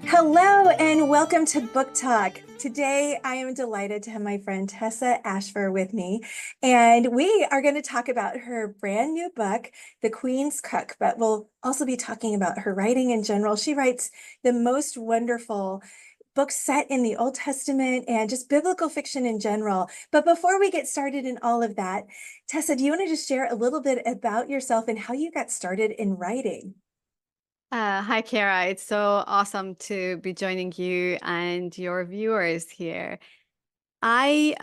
Hello and welcome to Book Talk. Today, I am delighted to have my friend Tessa Afshar with me, and we are going to talk about her brand new book, The Queen's Cook, but we'll also be talking about her writing in general. She writes the most wonderful books set in the Old Testament and just biblical fiction in general. But before we get started in all of that, Tessa, do you want to just share a little bit about yourself and how you got started in writing? Hi, Kara. It's so awesome to be joining you and your viewers here. I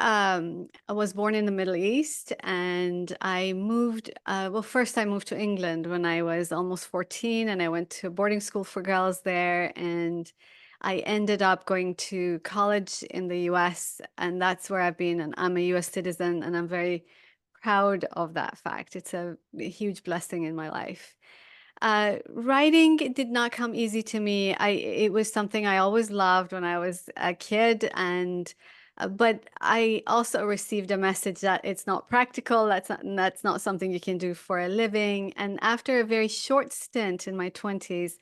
was born in the Middle East and I moved, first I moved to England when I was almost 14 and I went to boarding school for girls there and I ended up going to college in the US and that's where I've been and I'm a US citizen and I'm very proud of that fact. It's a huge blessing in my life. Writing did not come easy to me. It was something I always loved when I was a kid, and but I also received a message that it's not practical. That's not something you can do for a living. And after a very short stint in my 20s,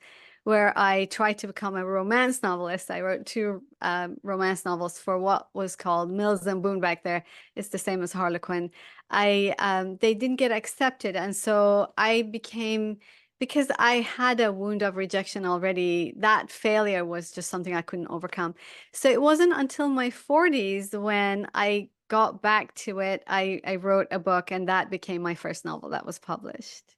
where I tried to become a romance novelist, I wrote two romance novels for what was called Mills and Boon back there. It's the same as Harlequin. I They didn't get accepted, and so I became because I had a wound of rejection already, that failure was just something I couldn't overcome. So it wasn't until my 40s when I got back to it, I wrote a book, and that became my first novel that was published.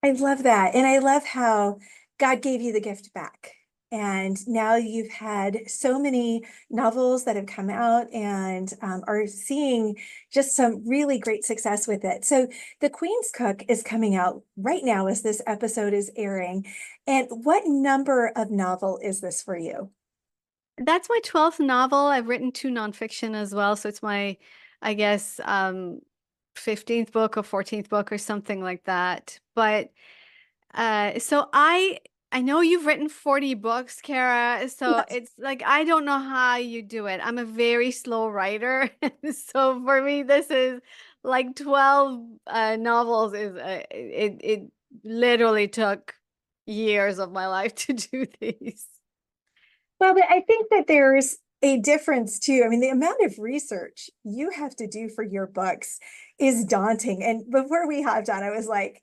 I love that. And I love how God gave you the gift back. And now you've had so many novels that have come out and are seeing just some really great success with it. So, The Queen's Cook is coming out right now as this episode is airing. And what number of novel is this for you? That's my 12th novel. I've written two nonfiction as well. So it's my, I guess, 15th book or 14th book or something like that. But so I know you've written 40 books, Kara. So Yes. it's like I don't know how you do it. I'm a very slow writer. So for me, this is like 12 novels is it literally took years of my life to do these. Well, but I think that there's a difference too. I mean, the amount of research you have to do for your books is daunting. And before we hopped on, I was like,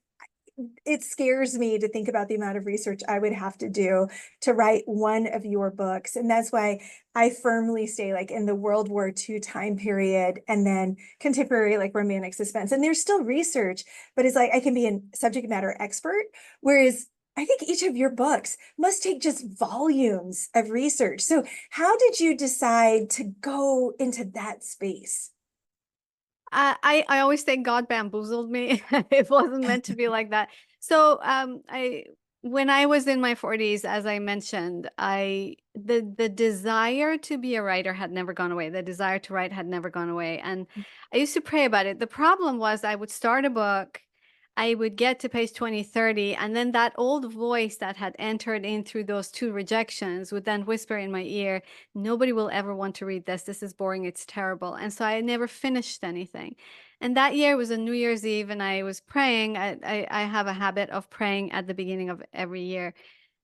it scares me to think about the amount of research I would have to do to write one of your books. And that's why I firmly stay like in the World War II time period and then contemporary like romantic suspense. And there's still research, but it's like I can be a subject matter expert. Whereas I think each of your books must take just volumes of research. So how did you decide to go into that space? I always think God bamboozled me. It wasn't meant to be like that. So I when I was in my 40s, as I mentioned, the desire to be a writer had never gone away. The desire to write had never gone away. And I used to pray about it. The problem was I would start a book, I would get to page 20, 30, and then that old voice that had entered in through those two rejections would then whisper in my ear, nobody will ever want to read this. This is boring. It's terrible. And so I never finished anything. And that year was a New Year's Eve, and I was praying. I have a habit of praying at the beginning of every year.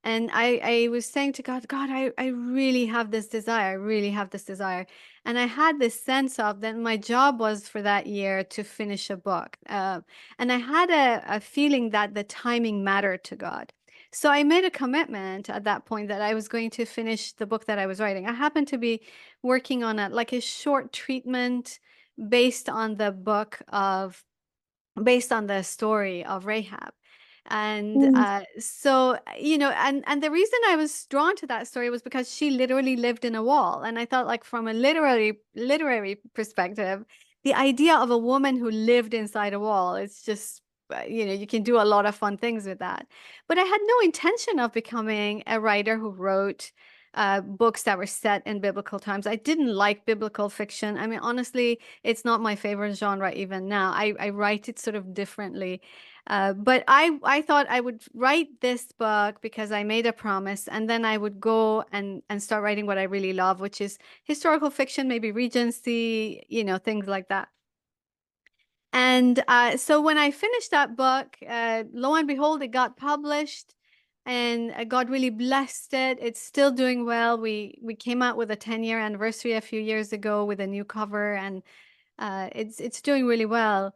And I was saying to God, God, I really have this desire. I really have this desire. And I had this sense of that my job was for that year to finish a book. And I had a feeling that the timing mattered to God. So I made a commitment at that point that I was going to finish the book that I was writing. I happened to be working on a short treatment based on the book of based on the story of Rahab. And Mm. and the reason I was drawn to that story was because she literally lived in a wall. And I thought, like, from a literary perspective, the idea of a woman who lived inside a wall, it's just, you can do a lot of fun things with that. But I had no intention of becoming a writer who wrote books that were set in biblical times. I didn't like biblical fiction. I mean, honestly, it's not my favorite genre even now. I write it sort of differently. But I thought I would write this book because I made a promise, and then I would go and start writing what I really love, which is historical fiction, maybe Regency, things like that. And so when I finished that book, lo and behold, it got published. and God really blessed it. It's still doing well. We came out with a 10-year anniversary a few years ago with a new cover, and it's doing really well.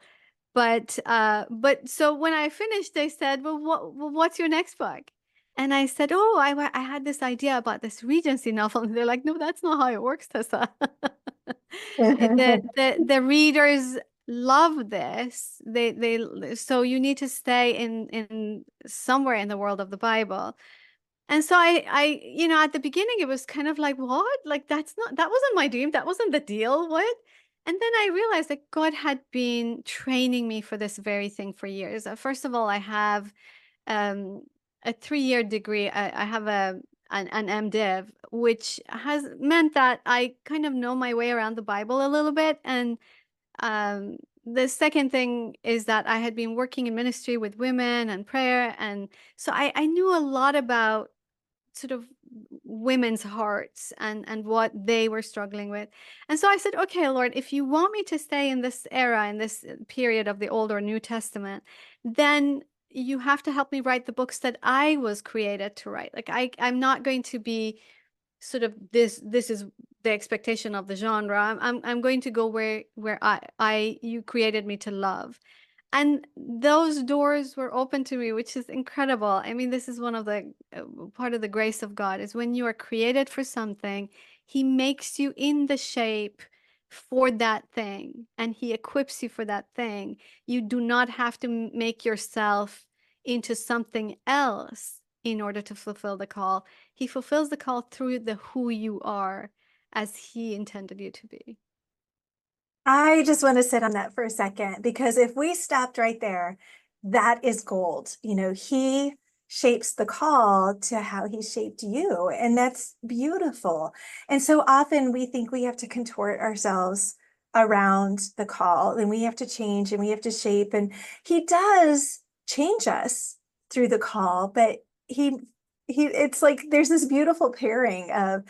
But so when I finished, they said, what's your next book? And I said, oh, I had this idea about this Regency novel. And they're like, no, that's not how it works, Tessa. The readers love this. So you need to stay in somewhere in the world of the Bible. And so at the beginning it was kind of like, what? Like that wasn't my dream. That wasn't the deal. What? And then I realized that God had been training me for this very thing for years. First of all, I have um, a 3-year degree. I have an MDiv, which has meant that I kind of know my way around the Bible a little bit. And um, the second thing is that I had been working in ministry with women and prayer. And so I knew a lot about sort of women's hearts and what they were struggling with. And so I said, okay, Lord, if you want me to stay in this era, in this period of the Old or New Testament, then you have to help me write the books that I was created to write. Like I'm not going to be sort of this is the expectation of the genre. I'm going to go where I you created me to love. And those doors were open to me, which is incredible. I mean, this is one of the part of the grace of God is when you are created for something, He makes you in the shape for that thing and He equips you for that thing. You do not have to make yourself into something else in order to fulfill the call. He fulfills the call through the who you are as He intended you to be. I just want to sit on that for a second because if we stopped right there, that is gold. He shapes the call to how he shaped you, and that's beautiful. And so often we think we have to contort ourselves around the call and we have to change and we have to shape. And he does change us through the call, but it's like there's this beautiful pairing of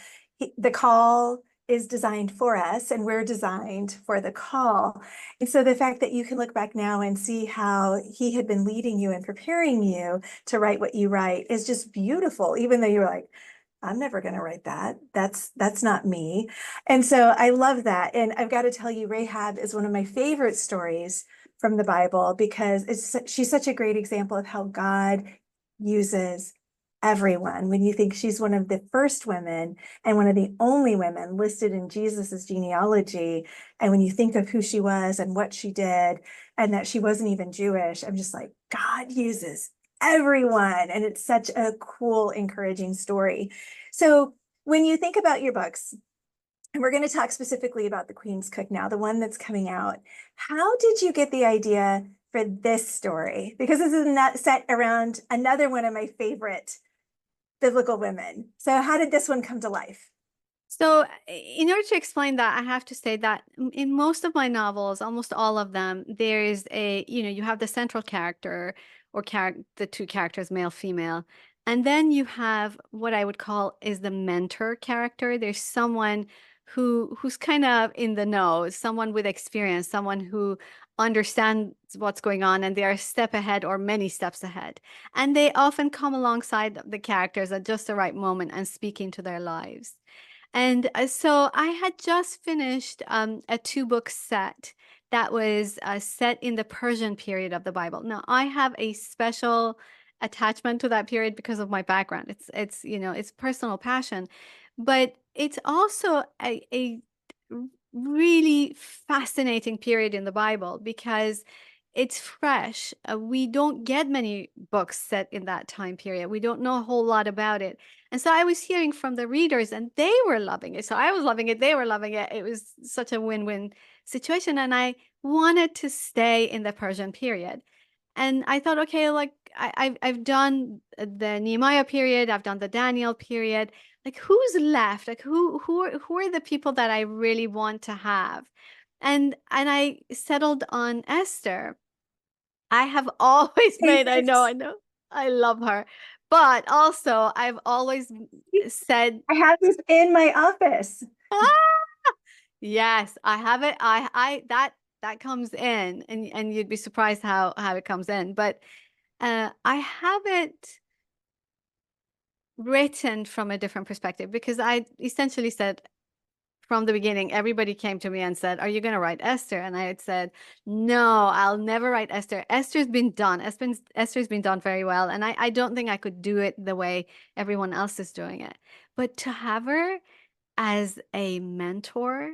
the call is designed for us and we're designed for the call. And so the fact that you can look back now and see how he had been leading you and preparing you to write what you write is just beautiful, even though you're like, I'm never going to write that. That's not me. And so I love that. And I've got to tell you, Rahab is one of my favorite stories from the Bible because she's such a great example of how God uses everyone. When you think she's one of the first women and one of the only women listed in Jesus's genealogy, and when you think of who she was and what she did, and that she wasn't even Jewish, I'm just like, God uses everyone. And it's such a cool, encouraging story. So when you think about your books, and we're going to talk specifically about the Queen's Cook now, the one that's coming out, how did you get the idea for this story? Because this is not set around another one of my favorite biblical women. So how did this one come to life? So, in order to explain that, I have to say that in most of my novels, almost all of them, there is you have the central character or the two characters, male, female. And then you have what I would call is the mentor character. There's someone who's kind of in the know, someone with experience, someone who understands what's going on and they are a step ahead or many steps ahead. And they often come alongside the characters at just the right moment and speak into their lives. And so I had just finished a 2-book set that was set in the Persian period of the Bible. Now, I have a special attachment to that period because of my background. It's personal passion, but it's also a really fascinating period in the Bible because it's fresh. We don't get many books set in that time period. We don't know a whole lot about it. And so I was hearing from the readers and they were loving it. So I was loving it. They were loving it. It was such a win-win situation. And I wanted to stay in the Persian period. And I thought, okay, like I've done the Nehemiah period. I've done the Daniel period. Like who's left? Like who are the people that I really want to have? And I settled on Esther. I have always made, Favorites. I know, I love her. But also, I've always said, I have this in my office. ah, yes, I have it. That comes in, and you'd be surprised how it comes in. But I have it. written from a different perspective because I essentially said from the beginning, everybody came to me and said, "Are you going to write Esther?" And I had said, "No, I'll never write Esther. Esther's been done. Esther's been done very well. And I don't think I could do it the way everyone else is doing it. But to have her as a mentor,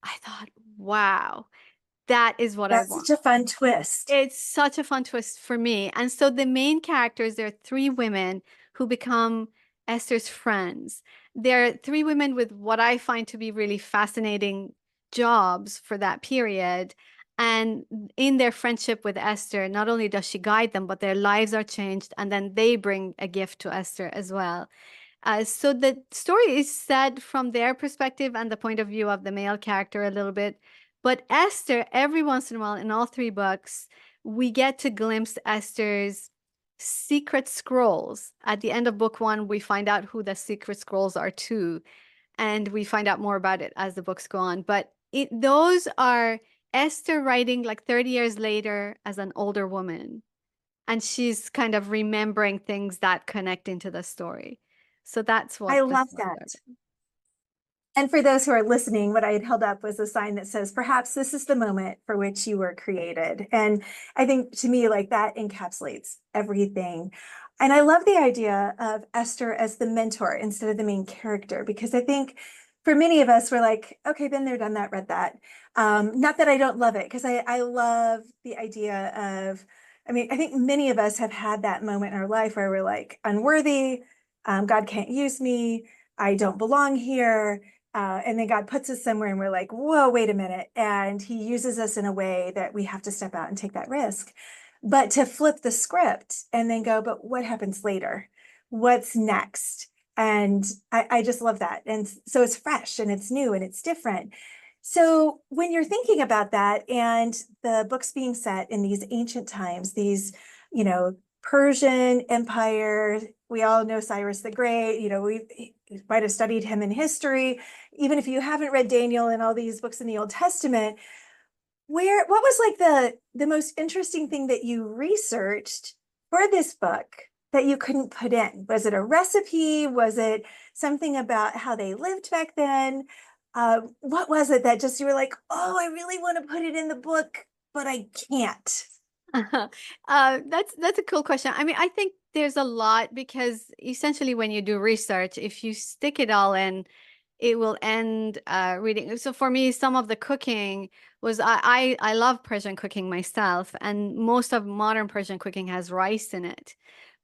I thought, wow, that is what I That's want. such a fun twist. It's such a fun twist for me. And so the main characters, there are three women who become Esther's friends. There are three women with what I find to be really fascinating jobs for that period. And in their friendship with Esther, not only does she guide them, but their lives are changed. And then they bring a gift to Esther as well. So the story is set from their perspective and the point of view of the male character a little bit. But Esther, every once in a while, in all three books, we get to glimpse Esther's secret scrolls. At the end of book one, we find out who the secret scrolls are too, and we find out more about it as the books go on. But those are Esther writing like 30 years later as an older woman, and she's kind of remembering things that connect into the story. So that's I what the love stories that. are. And for those who are listening, what I had held up was a sign that says, perhaps this is the moment for which you were created. And I think to me, like that encapsulates everything. And I love the idea of Esther as the mentor instead of the main character, because I think for many of us, we're like, okay, been there, done that, read that. Not that I don't love it, because I love the idea of, I mean, I think many of us have had that moment in our life where we're like unworthy, God can't use me, I don't belong here. And then God puts us somewhere and we're like, whoa, wait a minute. And he uses us in a way that we have to step out and take that risk. But to flip the script and then go, but what happens later? What's next? And I just love that. And so it's fresh and it's new and it's different. So when you're thinking about that and the books being set in these ancient times, these, you know, Persian Empire, we all know Cyrus the Great, you know, we might have studied him in history. Even if you haven't read Daniel and all these books in the Old Testament, what was like the most interesting thing that you researched for this book that you couldn't put in? Was it a recipe? Was it something about how they lived back then? What was it that just you were like, oh, I really want to put it in the book, but I can't? That's a cool question. I mean, I think there's a lot because essentially when you do research, if you stick it all in, it will end reading. So for me, some of the cooking was I love Persian cooking myself, and most of modern Persian cooking has rice in it.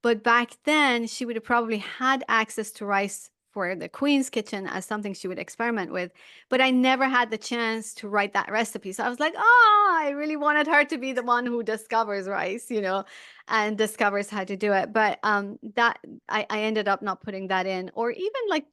But back then, she would have probably had access to rice for the Queen's kitchen as something she would experiment with. But I never had the chance to write that recipe. So I was like, oh, I really wanted her to be the one who discovers rice, and discovers how to do it. But that I ended up not putting that in, or even like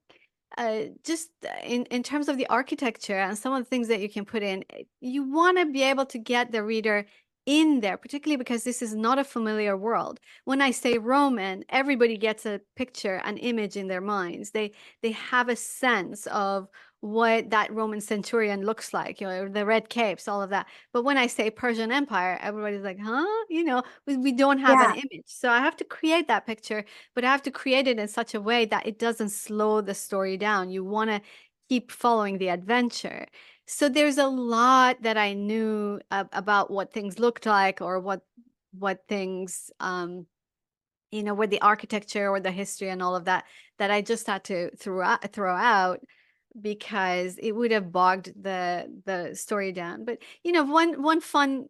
just in terms of the architecture and some of the things that you can put in, you want to be able to get the reader in there, particularly because this is not a familiar world. When I say Roman, everybody gets a picture, an image in their minds. They have a sense of what that Roman centurion looks like, the red capes, all of that. But when I say Persian Empire, everybody's like, huh? We don't have an Yeah, image. So I have to create that picture, but I have to create it in such a way that it doesn't slow the story down. You want to keep following the adventure. So there's a lot that I knew about what things looked like, or what things with the architecture or the history and all of that, that I just had to throw out because it would have bogged the story down. But one fun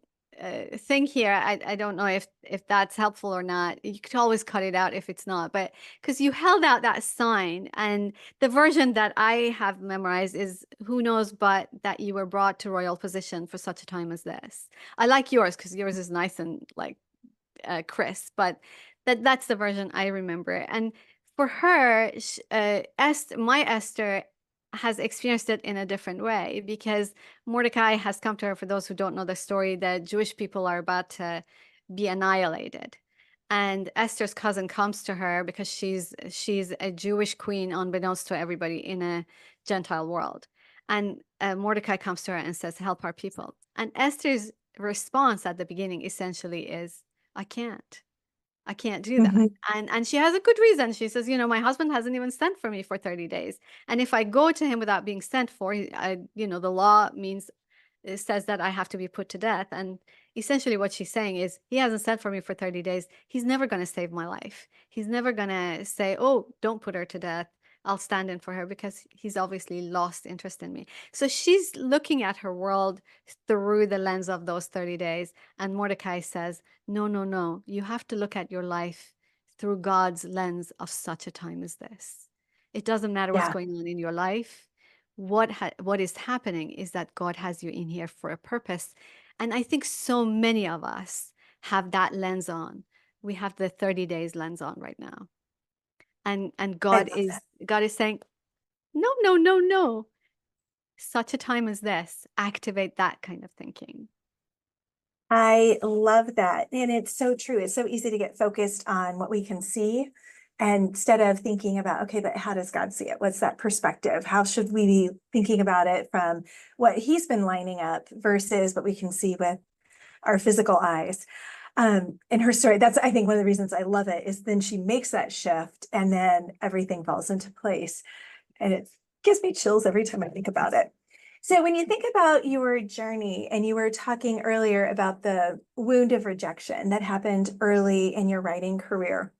thing here, I don't know if that's helpful or not. You could always cut it out if it's not, but because you held out that sign, and the version that I have memorized is, who knows but that you were brought to royal position for such a time as this. I like yours because yours is nice and like Chris, but that's the version I remember. And for her, my Esther has experienced it in a different way because Mordecai has come to her. For those who don't know the story, the Jewish people are about to be annihilated. And Esther's cousin comes to her because she's a Jewish queen, unbeknownst to everybody in a Gentile world. And Mordecai comes to her and says, "Help our people." And Esther's response at the beginning essentially is, "I can't. I can't do that. Mhm. And she has a good reason. She says, my husband hasn't even sent for me for 30 days. And if I go to him without being sent for, the law means it says that I have to be put to death. And essentially what she's saying is he hasn't sent for me for 30 days. He's never going to save my life. He's never going to say, "Oh, don't put her to death. I'll stand in for her," because he's obviously lost interest in me. So she's looking at her world through the lens of those 30 days. And Mordecai says, "No, no, no. You have to look at your life through God's lens of such a time as this. It doesn't matter what's Yeah. going on in your life. What is happening is that God has you in here for a purpose." And I think so many of us have that lens on. We have the 30 days lens on right now. And I God love is that. God is saying, "No, no, no, no. Such a time as this, activate that kind of thinking." I love that. And it's so true. It's so easy to get focused on what we can see, and instead of thinking about, okay, but how does God see it? What's that perspective? How should we be thinking about it from what he's been lining up versus what we can see with our physical eyes? In her story, that's, I think, one of the reasons I love it is then she makes that shift and then everything falls into place. And it gives me chills every time I think about it. So when you think about your journey, and you were talking earlier about the wound of rejection that happened early in your writing career,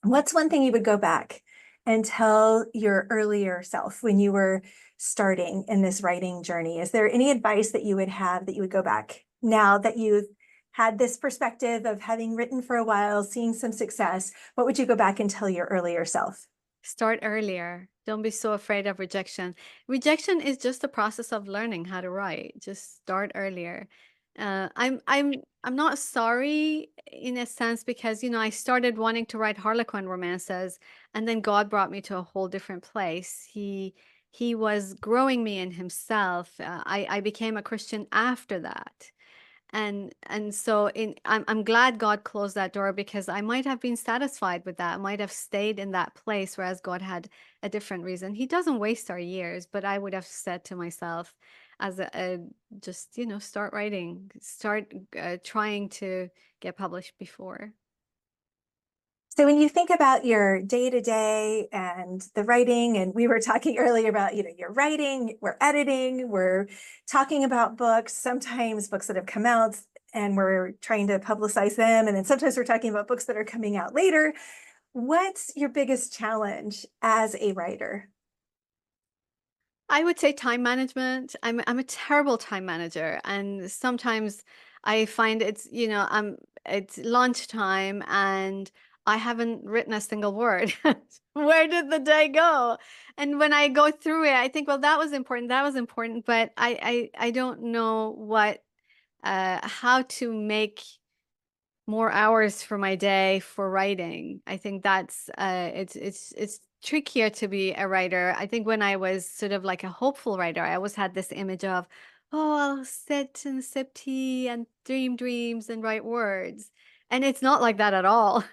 what's one thing you would go back and tell your earlier self when you were starting in this writing journey? Is there any advice that you would have that you would go back now that you've had this perspective of having written for a while, seeing some success? What would you go back and tell your earlier self? Start earlier. Don't be so afraid of rejection. Rejection is just the process of learning how to write. Just start earlier. I'm not sorry in a sense because I started wanting to write Harlequin romances, and then God brought me to a whole different place. He was growing me in Himself. I became a Christian after that. And so I'm glad God closed that door, because I might have been satisfied with that. I might have stayed in that place, whereas God had a different reason. He doesn't waste our years, but I would have said to myself as just start writing, start trying to get published before. So when you think about your day to day and the writing, and we were talking earlier about, you're writing, we're editing, we're talking about books, sometimes books that have come out and we're trying to publicize them. And then sometimes we're talking about books that are coming out later. What's your biggest challenge as a writer? I would say time management. I'm a terrible time manager, and sometimes I find it's lunchtime and I haven't written a single word. Where did the day go? And when I go through it, I think, well, that was important, but I don't know how to make more hours for my day for writing. I think that's it's trickier to be a writer. I think when I was sort of like a hopeful writer, I always had this image of, "Oh, I'll sit and sip tea and dream dreams and write words." And it's not like that at all.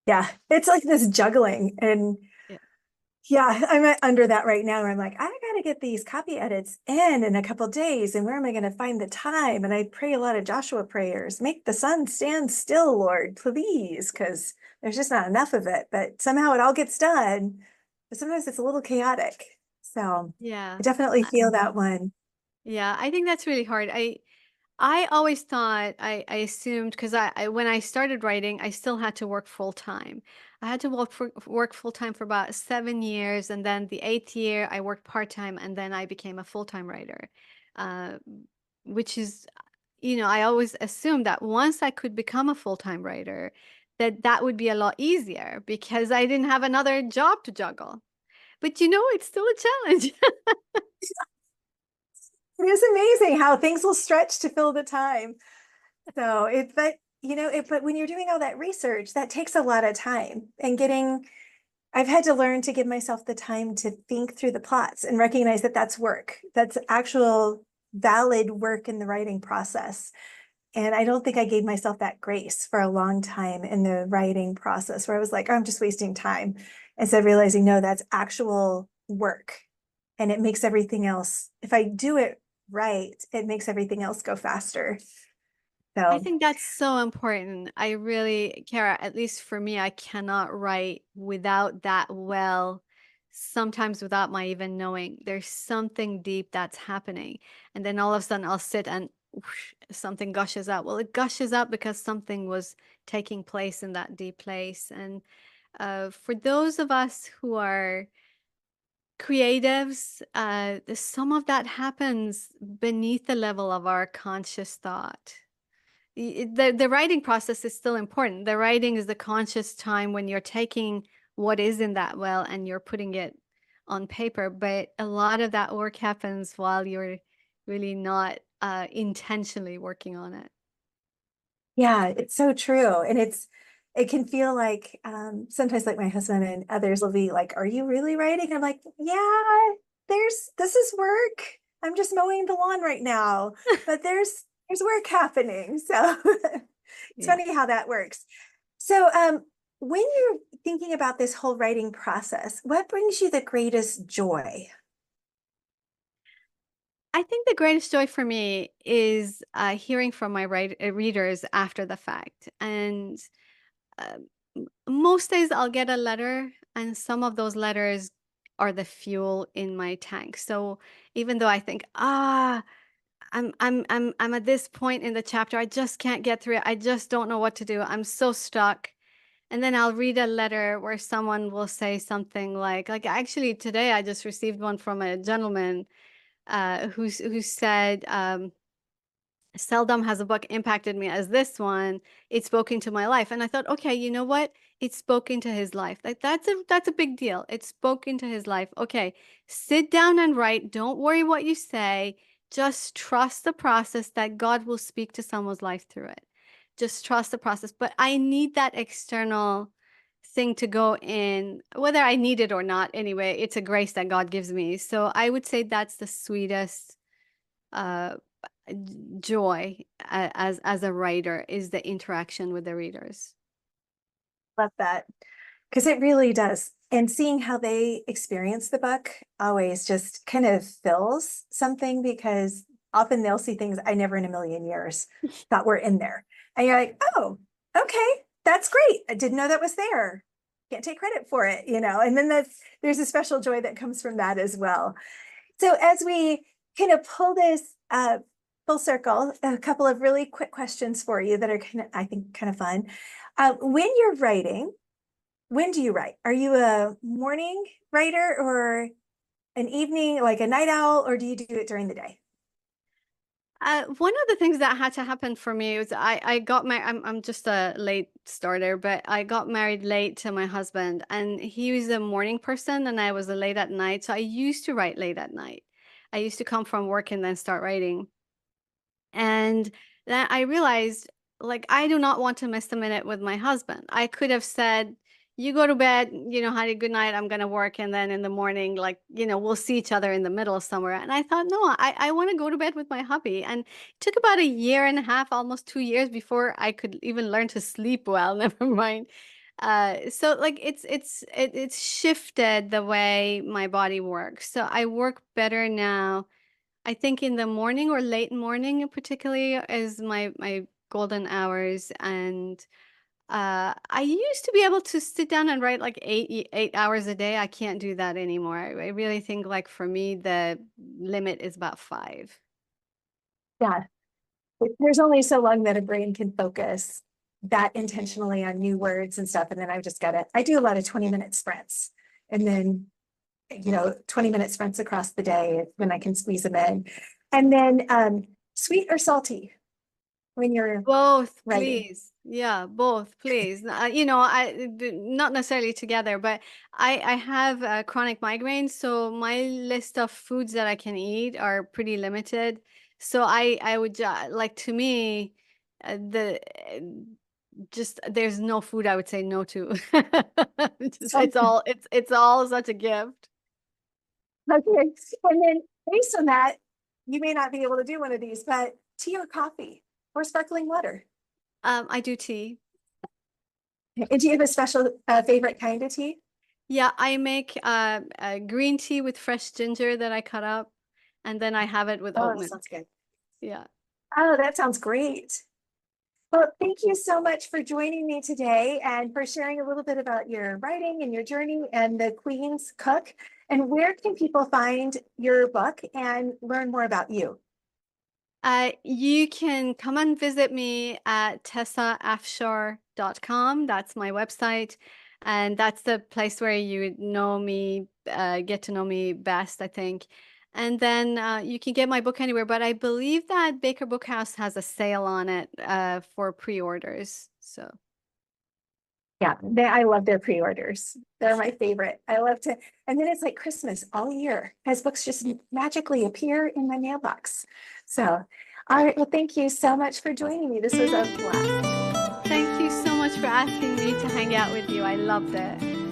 Yeah, it's like this juggling. And Yeah. yeah, I'm under that right now where I'm like, I gotta get these copy edits in a couple days, and where am I gonna find the time? And I pray a lot of Joshua prayers. Make the sun stand still, Lord, please, because there's just not enough of it. But somehow it all gets done. But sometimes it's a little chaotic. So I Yeah. definitely feel that one. Yeah, I think that's really hard. I always thought I assumed because I when I started writing, I still had to work full time. I had to work full time for about 7 years, and then the eighth year I worked part time, and then I became a full time writer, uh, which is, I always assumed that once I could become a full time writer, that would be a lot easier because I didn't have another job to juggle. But it's still a challenge. It is amazing how things will stretch to fill the time. So but when you're doing all that research, that takes a lot of time. And I've had to learn to give myself the time to think through the plots and recognize that that's work. That's actual valid work in the writing process. And I don't think I gave myself that grace for a long time in the writing process, where I was like, oh, I'm just wasting time. Instead of realizing, no, that's actual work. And it makes everything else, if I do it right, it makes everything else go faster. I So think that's so important. I really, Kara, at least for me, I cannot write without that well, sometimes without my even knowing. There's something deep that's happening. And then all of a sudden I'll sit and whoosh, something gushes out. Well, it gushes out because something was taking place in that deep place. And for those of us who are creatives, some of that happens beneath the level of our conscious thought. The writing process is still important. The writing is the conscious time when you're taking what is in that well and you're putting it on paper. But a lot of that work happens while you're really not intentionally working on it. yeah, it's so true. And it can feel like sometimes like my husband and others will be like, "Are you really writing?" I'm like, "Yeah, this is work. I'm just mowing the lawn right now, but there's work happening." So it's Yeah. funny how that works. So when you're thinking about this whole writing process, what brings you the greatest joy? I think the greatest joy for me is hearing from my readers after the fact. And uh, most days I'll get a letter, and some of those letters are the fuel in my tank. So even though I think, I'm at this point in the chapter, I just can't get through it. I just don't know what to do. I'm so stuck. And then I'll read a letter where someone will say something like actually today I just received one from a gentleman who said, seldom has a book impacted me as this one. It spoke into my life. And I thought, okay, you know what? It spoke into his life. Like that's a big deal. It spoke into his life. Okay, sit down and write. Don't worry what you say. Just trust the process that God will speak to someone's life through it. Just trust the process. But I need that external thing to go in, whether I need it or not. Anyway, it's a grace that God gives me. So I would say that's the sweetest uh joy as a writer is the interaction with the readers. Love that. Because it really does. And seeing how they experience the book always just kind of fills something because often they'll see things I never in a million years thought were in there. And you're like, oh, okay, that's great. I didn't know that was there. Can't take credit for it, and then there's a special joy that comes from that as well. So as we kind of pull this full circle, a couple of really quick questions for you that are I think, kind of fun. When you're writing, when do you write? Are you a morning writer or an evening, like a night owl, or do you do it during the day? One of the things that had to happen for me was I got married. I'm just a late starter, but I got married late to my husband, and he was a morning person, and I was a late at night. So I used to write late at night. I used to come from work and then start writing. And then I realized, like, I do not want to miss a minute with my husband. I could have said, you go to bed, had a good night, I'm gonna work, and then in the morning, like, we'll see each other in the middle somewhere. And I thought, no, I want to go to bed with my hubby. And it took about a year and a half, almost 2 years before I could even learn to sleep well, never mind. So like it's shifted the way my body works. So I work better now, I think in the morning or late morning particularly is my golden hours. And I used to be able to sit down and write like 8 hours a day. I can't do that anymore. I really think like for me the limit is about 5. Yeah, there's only so long that a brain can focus that intentionally on new words and stuff. And then I've just got to, I do a lot of 20-minute sprints. And then 20-minute sprints across the day when I can squeeze them in. And then sweet or salty when you're Both, writing. please. Yeah, both, please. Not necessarily together, but I have chronic migraines, so my list of foods that I can eat are pretty limited. So I would like, to me, the just there's no food I would say no to. So, It's all such a gift. okay. And then based on that, you may not be able to do one of these, but tea or coffee or sparkling water. I do tea. And do you have a special favorite kind of tea? Yeah, I make green tea with fresh ginger that I cut up, and then I have it with Oh, oat that sounds milk. good. Yeah. Oh, that sounds great. Well, thank you so much for joining me today and for sharing a little bit about your writing and your journey and the Queen's Cook. And where can people find your book and learn more about you? You can come and visit me at tessaafshar.com. That's my website. And that's the place where you would know me, get to know me best, I think. And then you can get my book anywhere. But I believe that Baker Bookhouse has a sale on it for pre-orders. So. Yeah, I love their pre-orders. They're my favorite. I love to, and then it's like Christmas all year as books just magically appear in my mailbox. So, all right. Well, thank you so much for joining me. This was a blast. Thank you so much for asking me to hang out with you. I loved it.